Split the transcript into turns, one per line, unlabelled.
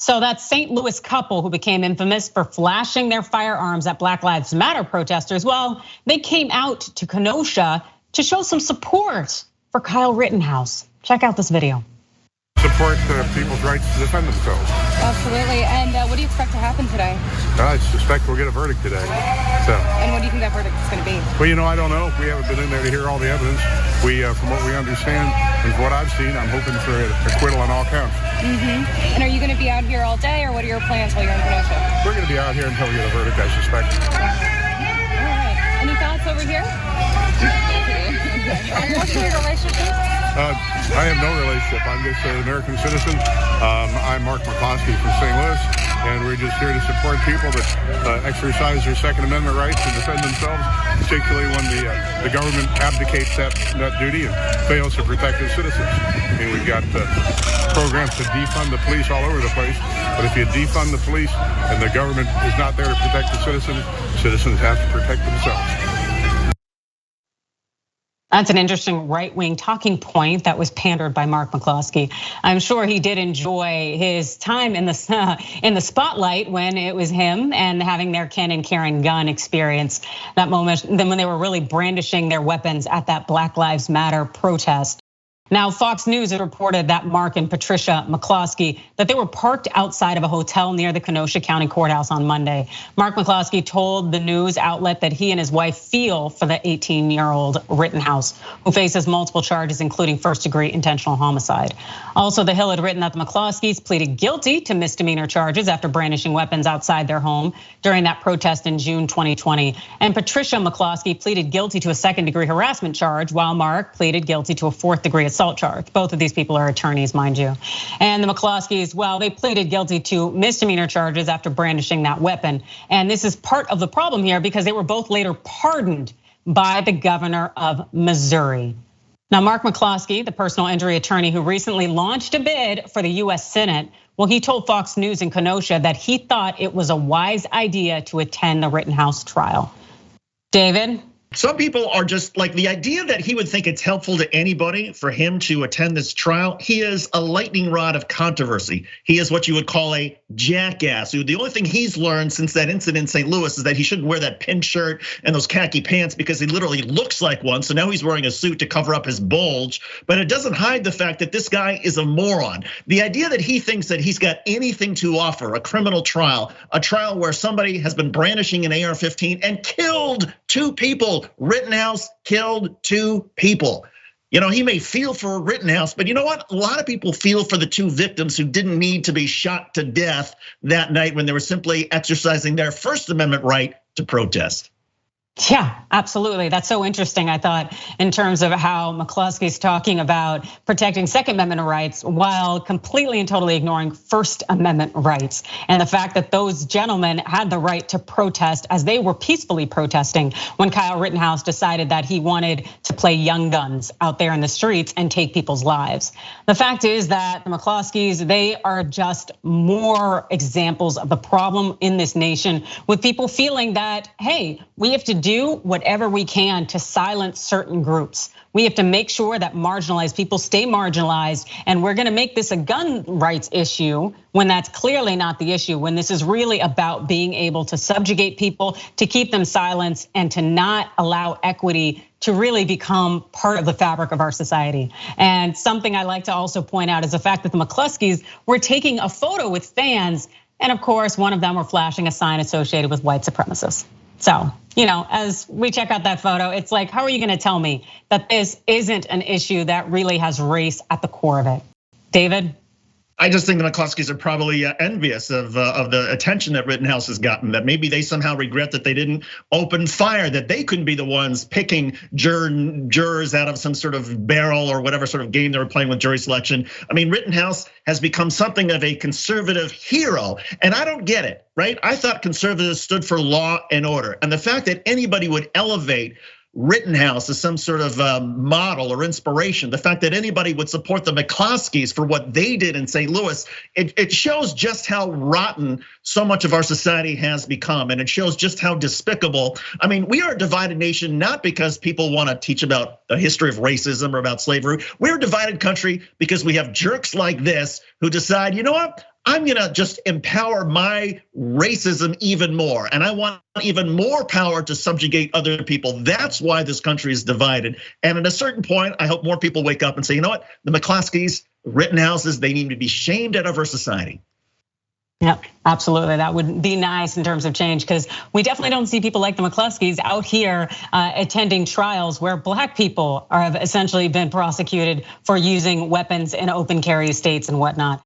So that St. Louis couple who became infamous for flashing their firearms at Black Lives Matter protesters, well, they came out to Kenosha to show some support for Kyle Rittenhouse. Check out this video.
Support people's rights to defend themselves.
Absolutely, and what do you expect to happen today?
I suspect we'll get a verdict today.
And what do you think that verdict is going to be?
Well, I don't know. We haven't been in there to hear all the evidence. From what we understand and from what I've seen, I'm hoping for an acquittal on all counts.
And are you going to be out here all day, or what are your plans while you're in Kenosha?
We're going to be out here until we get a verdict, I suspect.
All right. Any thoughts over here? What's your relationship?
I have no relationship. I'm just an American citizen. I'm Mark McCloskeys from St. Louis, and we're just here to support people that exercise their Second Amendment rights to defend themselves, particularly when the government abdicates that duty and fails to protect its citizens. I mean, we've got programs to defund the police all over the place, but if you defund the police and the government is not there to protect the citizens have to protect themselves.
That's an interesting right-wing talking point that was pandered by Mark McCloskey. I'm sure he did enjoy his time in the spotlight when it was him and having their Ken and Karen gun experience. That moment, then when they were really brandishing their weapons at that Black Lives Matter protest. Now, Fox News had reported that Mark and Patricia McCloskey, that they were parked outside of a hotel near the Kenosha County Courthouse on Monday. Mark McCloskey told the news outlet that he and his wife feel for the 18-year-old Rittenhouse, who faces multiple charges, including first-degree intentional homicide. Also, The Hill had written that the McCloskeys pleaded guilty to misdemeanor charges after brandishing weapons outside their home during that protest in June 2020. And Patricia McCloskey pleaded guilty to a second-degree harassment charge, while Mark pleaded guilty to a fourth-degree assault charge. Both of these people are attorneys, mind you. And the McCloskeys, well, they pleaded guilty to misdemeanor charges after brandishing that weapon. And this is part of the problem here because they were both later pardoned by the governor of Missouri. Now, Mark McCloskey, the personal injury attorney who recently launched a bid for the US Senate, well, he told Fox News in Kenosha that he thought it was a wise idea to attend the Rittenhouse trial. David?
Some people are just like the idea that he would think it's helpful to anybody for him to attend this trial. He is a lightning rod of controversy. He is what you would call a jackass. The only thing he's learned since that incident in St. Louis is that he shouldn't wear that pin shirt and those khaki pants because he literally looks like one. So now he's wearing a suit to cover up his bulge, but it doesn't hide the fact that this guy is a moron. The idea that he thinks that he's got anything to offer, a criminal trial, a trial where somebody has been brandishing an AR-15 and killed 2 people. Rittenhouse killed 2 people. He may feel for Rittenhouse, but you know what? A lot of people feel for the 2 victims who didn't need to be shot to death that night when they were simply exercising their First Amendment right to protest.
Yeah, absolutely. That's so interesting, I thought, in terms of how McCloskey's talking about protecting Second Amendment rights while completely and totally ignoring First Amendment rights. And the fact that those gentlemen had the right to protest as they were peacefully protesting when Kyle Rittenhouse decided that he wanted to play young guns out there in the streets and take people's lives. The fact is that the McCloskeys, they are just more examples of the problem in this nation with people feeling that, hey, we have to do whatever we can to silence certain groups. We have to make sure that marginalized people stay marginalized, and we're gonna make this a gun rights issue when that's clearly not the issue, when this is really about being able to subjugate people, to keep them silenced, and to not allow equity to really become part of the fabric of our society. And something I like to also point out is the fact that the McCloskeys were taking a photo with fans, and of course, one of them were flashing a sign associated with white supremacists. So, as we check out that photo, it's like, how are you gonna tell me that this isn't an issue that really has race at the core of it? David?
I just think the McCloskeys are probably envious of the attention that Rittenhouse has gotten, that maybe they somehow regret that they didn't open fire, that they couldn't be the ones picking jurors out of some sort of barrel or whatever sort of game they were playing with jury selection. I mean, Rittenhouse has become something of a conservative hero, and I don't get it, right? I thought conservatives stood for law and order, and the fact that anybody would elevate Rittenhouse as some sort of model or inspiration, the fact that anybody would support the McCloskeys for what they did in St. Louis, it shows just how rotten so much of our society has become, and it shows just how despicable. I mean, we are a divided nation not because people want to teach about the history of racism or about slavery. We're a divided country because we have jerks like this who decide, you know what? I'm gonna just empower my racism even more. And I want even more power to subjugate other people. That's why this country is divided. And at a certain point, I hope more people wake up and say, you know what? The McCloskeys, Rittenhouses, they need to be shamed out of our society.
Yep, absolutely. That would be nice in terms of change, because we definitely don't see people like the McCloskeys out here attending trials where Black people have essentially been prosecuted for using weapons in open carry states and whatnot.